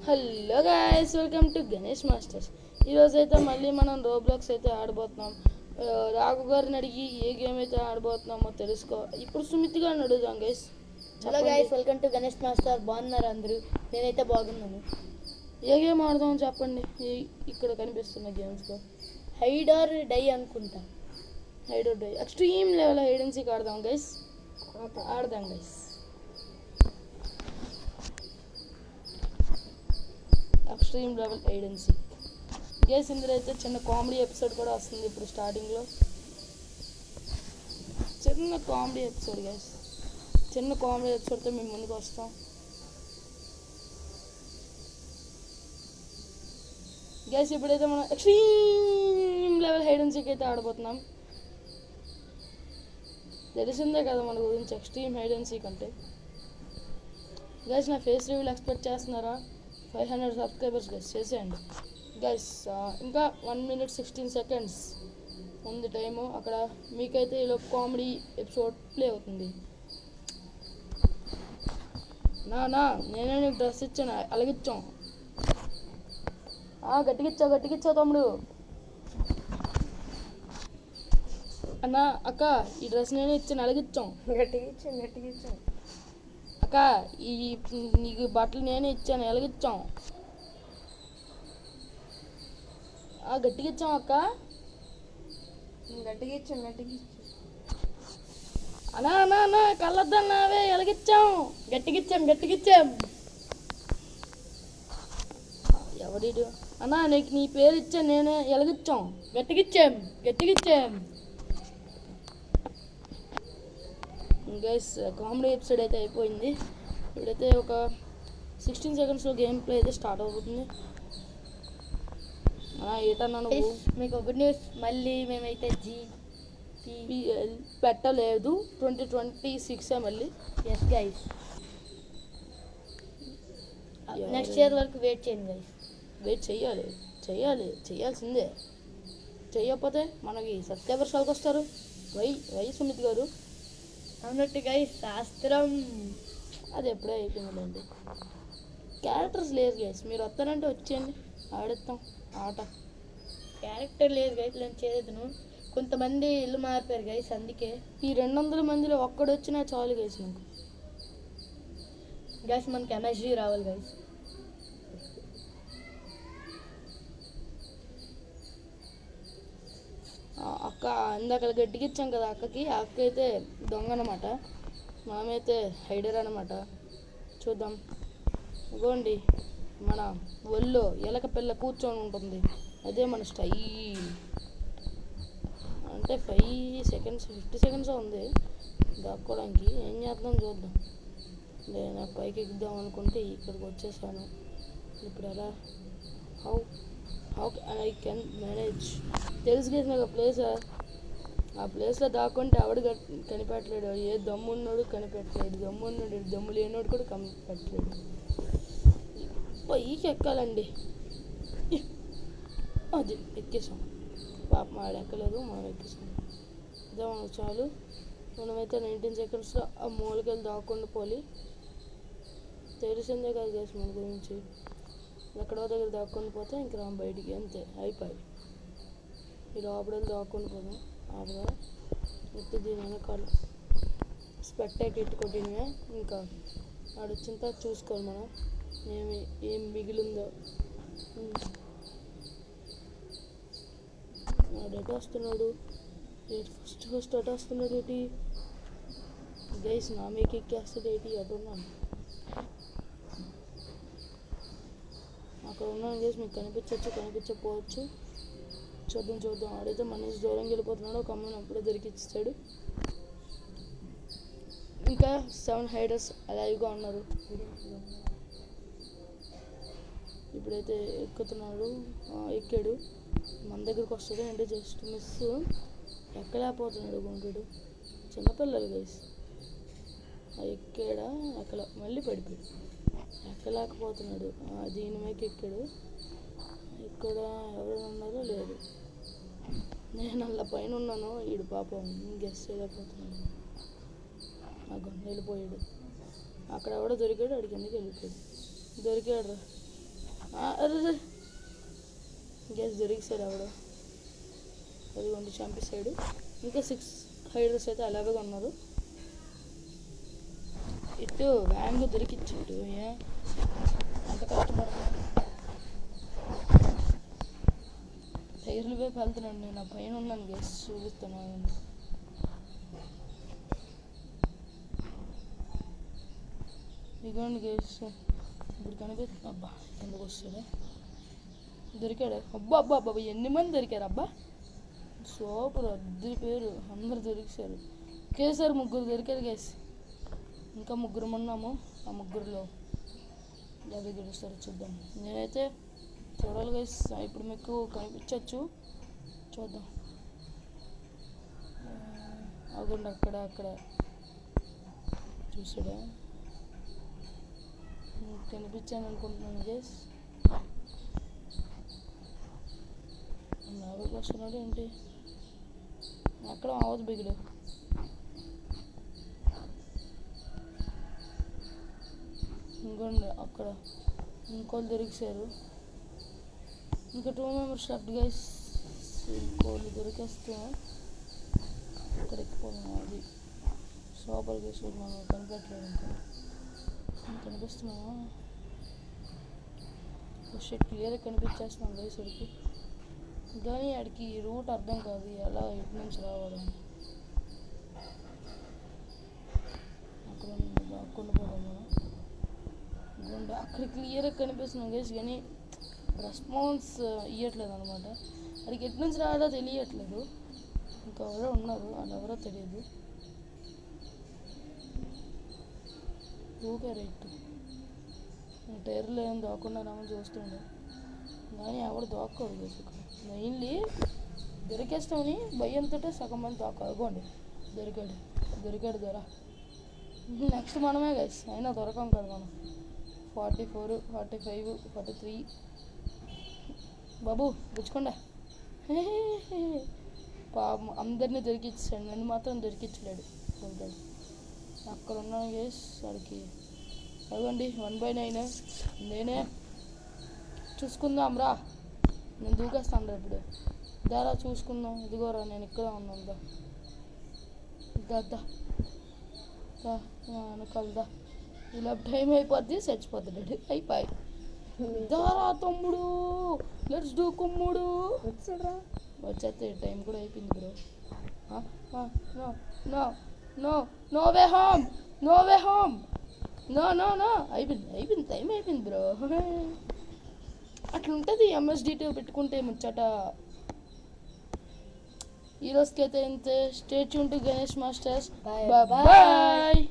Hello guys, welcome to Ganesh masters. ఈరోజు అయితే మళ్ళీ మనం రోబ్లాక్స్ అయితే ఆడబోతున్నాం. రాఘు గారిని అడిగి ఏ గేమ్ అయితే ఆడబోతున్నామో తెలుసుకో. ఇప్పుడు సుమిత్ గారిని అడుగుదాం guys. Hello guys, welcome to Ganesh master. బాగున్నారు అందరూ? నేనైతే బాగున్నాను. ఏ గేమ్ ఆడదాం చెప్పండి. ఇక్కడ కనిపిస్తున్న గేమ్స్లో హైడ్ ఆర్ డై అనుకుంటా. Hide or die, extreme level hide and seek ఆడదాం గైస్. ఆడదాం guys. Extreme level hide and seek guys. ఇందులో అయితే చిన్న కామెడీ ఎపిసోడ్ కూడా వస్తుంది. ఇప్పుడు స్టార్టింగ్లో చిన్న కామెడీ ఎపిసోడ్ గైస్. చిన్న కామెడీ ఎపిసోడ్తో మేము ముందుకు వస్తాం. గైస్ ఇప్పుడైతే మనం extreme level hide and seek అయితే ఆడబోతున్నాం. తెలిసిందే కదా మన గురించి ఎక్స్ట్రీమ్ హైడ్ అండ్ సీక్ అంటే. గైస్ నా ఫేస్ రివ్యూలు ఎక్స్పెక్ట్ చేస్తున్నారా? 500 సబ్స్క్రైబర్స్ గైస్ చేసేయండి గైస్. ఇంకా 1 minute 16 seconds ఉంది టైము. అక్కడ మీకైతే ఇలా కామెడీ ఎపిసోడ్ ప్లే అవుతుంది. నా నేనే నీకు డ్రెస్ ఇచ్చాను, అలగిచ్చాం. గట్టిగిచ్చావు తమ్ముడు. అన్నా అక్క, ఈ డ్రెస్ నేనే ఇచ్చాను, అలగిచ్చాం. గట్టిగిచ్చాం. అక్క, ఈ నీకు బట్టలు నేనే ఇచ్చాను, ఎలాగిచ్చాం. గట్టిగిచ్చాం అక్క. గట్టిగిచ్చాం. అన్నా కళ్ళొద్దన్నావే, ఎలాగిచ్చాం. గట్టిగిచ్చాం. ఎవరిడు అన్నా? నీకు నీ పేరు ఇచ్చాను, నేనే ఎలాగిచ్చాం. గట్టిగిచ్చాం. గైస్ కామెడీ ఎపిసోడ్ అయితే అయిపోయింది. ఇప్పుడైతే ఒక 16 secondsలో గేమ్ ప్లే అయితే స్టార్ట్ అవుతుంది. ఏటన్నా నువ్వు? మీకు గుడ్ న్యూస్, మళ్ళీ మేమైతే GPL పెట్టలేదు. 2026 మళ్ళీ. ఎస్ గైస్, నెక్స్ట్ ఇయర్ వరకు వెయిట్ చేయండి గైస్. వెయిట్ చేయాల్సిందే. చెయ్యకపోతే మనకి సబ్స్క్రైబర్స్ వాళ్ళకి వస్తారు. వై సుమిత్ గారు అన్నట్టు గైస్, శాస్త్రం అది ఎప్పుడే అయిపోయిందండి. క్యారెక్టర్స్ లేదు గైస్. మీరు వస్తారంటే వచ్చేయండి, ఆడిస్తాం ఆట. క్యారెక్టర్ లేదు గైస్, నేను చేద్దును. కొంతమంది ఇల్లు మారిపోయారు గైస్, అందుకే. ఈ 200 మందిలో ఒక్కడు వచ్చినా చాలు గైస్ నాకు. గైస్ మనకి MSG రావాలి గైస్. అక్క ఇందాక గట్టిగా ఇచ్చాం కదా అక్కకి. అక్క అయితే దొంగ అనమాట, మనమైతే హైడర్ అనమాట. చూద్దాం. ఇగోండి, మన ఒళ్ళో ఎలక పిల్ల కూర్చొని ఉంటుంది, అదే మన స్టైల్. అంటే 50 seconds ఉంది దాక్కోవడానికి. ఏం చేద్దాం చూద్దాం. నేను పైకి ఎక్కుదాం అనుకుంటే ఇక్కడికి వచ్చేసాను. ఇప్పుడు ఎలా? How I can manage. తెలుసు కదా నాకు ఆ ప్లేస్లో దాక్కుంటే ఆవిడ కనిపెట్టలేడు. ఏ దమ్మున్నాడు కనిపెట్టలేడు, దమ్ము లేనోడు కూడా కనిపెట్టలేడు. పైకి ఎక్కాలండి. అది ఎక్కేసాం. పాప ఆడ ఎక్కలేదు, మనం ఎక్కేసాం. అదే మనకు చాలు. మనమైతే 19 secondsలో ఆ మూలకెళ్ళి దాక్కుండా పోలి. తెలిసిందే కదా గైస్ మన గురించి. ఎక్కడో దగ్గర దాక్కొని పోతే ఇంక రాం బయటికి, అంతే అయిపోయి. ఈ లోపల దాక్కొని పోదాం. ఆపగా ఎత్తి దీని వెనకాల స్పెట్టాకి ఎట్టుకొట్టినవే. ఇంకా ఆడొచ్చిన తర్వాత చూసుకోవాలి మనం ఏం మిగిలిందో. ఆడెటు వస్తున్నాడు? ఫస్ట్ అటు వస్తున్నాడు. ఏంటి గైస్, నా మీకు ఎక్కేస్తాడు ఏంటి? అటున్నాను, అక్కడ ఉన్నాను గైస్. మీకు కనిపించకపోవచ్చు. చూద్దాం. ఆడైతే మన నుంచి దూరంగా వెళ్ళిపోతున్నాడు. ఒక అమ్మని అప్పుడే దొరికిచ్చాడు. ఇంకా 7 హైడర్స్ అలాగా ఉన్నారు. ఇప్పుడైతే ఎక్కాడు. మన దగ్గరికి వస్తాడు అంటే జస్ట్ మిస్. ఎక్కలేకపోతున్నాడు గుంటుడు. చిన్నపిల్లలు గైస్. ఎక్కాడా? మళ్ళీ పడిపోయాడు. ఎక్కలేకపోతున్నాడు. దీని మీద ఎక్కాడు. ఇక్కడ ఎవరైనా ఉన్నారో లేదు. నేను అలా పైన ఉన్నాను. వీడు పాపం గెస్ చేయలేకపోతున్నాడు. వెళ్ళిపోయాడు. అక్కడ ఎవడో దొరికాడు, అడిగి ఎందుకు వెళ్ళిపోయాడు. దొరికాడు. అరే గ్యాస్ దొరికిసాడు ఆవిడ, అదిగోండి చంపేశాడు. ఇంకా 6 హైడర్స్ అయితే అలాగే ఉన్నారు. ఇటు వ్యాంగ్ దొరికిచ్చిట్టు అంత కష్టపడుతున్నా. టైర్లు వైపు వెళ్తున్నాను నేను, నా పైన ఉన్నాను గ్యాస్ చూపిస్తాను. ఇదిగోండి గ్యాస్ ఇప్పుడు కనిపిస్తుంది. అబ్బా ఎందుకు వస్తాడే, దొరికాడు. అబ్బా అబ్బా అబ్బా ఎన్ని మంది దొరికారు అబ్బా, సూపర్. అద్దరి పేరు, అందరు దొరికారు. ఒకేసారి 3 దొరికారు గ్యాస్. ఇంకా 3 ఉన్నాము. ఆ 3లో ఎవరు గెలుస్తారో చూద్దాం. నేనైతే చూడాలి గైస్, ఇప్పుడు మీకు కనిపించవచ్చు, చూద్దాం. అవ్వండి అక్కడ చూసాడా, కనిపించాను అనుకుంటున్నాను గైస్. ఎవరికి వస్తున్నాడు ఏంటి, అక్కడ ఆవదు బిగిడు. ఇంకోండి అక్కడ ఇంకోళ్ళు దొరికిసారు. ఇంకా 2 మెంబర్స్ లెఫ్ట్ గైస్. ఇంకోళ్ళు దొరికేస్తే అక్కడ ఎక్కిపోదాం. అది సూపర్ గైస్, మనం కనిపెట్టలేదు. ఇంకా కనిపిస్తున్నావా, షెట్ క్లియర్గా కనిపించేస్తున్నాం గైస్ వాడికి. కానీ ఆడికి రూట్ అర్థం కాదు, ఎలా ఇటు నుంచి రావాలని. అక్కడ దాక్కుండా పోదాం మనం. గుండె అక్కడ క్లియర్గా కనిపిస్తున్నాం గైస్, కానీ రెస్పాన్స్ ఇవ్వట్లేదు అనమాట. అడికి ఎటు నుంచి రావాలో తెలియట్లేదు. ఇంకా ఎవరో ఉన్నారు, వాళ్ళు ఎవరో తెలియదు. ఊకే రైట్ టైర్లో ఏం దాక్కున్నారామని చూస్తుండే, కానీ ఎవరు దాక్కోడు గైస్. ఇక్కడ మెయిన్లీ దొరికేస్తామని భయంతో సగం మంది దాక్కోండి. దొరికాడు దొర. నెక్స్ట్ మనమే గైస్, అయినా దొరకం కదా మనం. 44, 45, 43. బాబు గుచ్చుకోండా. పాపం అందరినీ దొరికిచ్చాడు, నన్ను మాత్రం దొరికించలేడు. ఉంటాడు అక్కడ ఉన్నాను గైస్. వాడికి అవ్వండి 1/9 నేనే చూసుకుందాం రా. నేను దూకేస్తాను రా ఇప్పుడు. దారా చూసుకుందాం. ఇదిగోరా నేను ఇక్కడ ఉన్నాను. దా వెనకాలదా. ఇలా టైం అయిపోద్ది, చచ్చిపోతాడు. అయిపోయి దారా తమ్ముడు, లెట్స్ డూ కుమ్ముడు. వచ్చేస్తే టైం కూడా అయిపోయింది బ్రో. No way home. అయిపోయింది టైం అయిపోయింది బ్రో. అట్లుంటుంది MSD2 పెట్టుకుంటే ముచ్చట. ఈ రోజుకైతే ఇంతే. Stay tuned to Ganesh masters. Bye.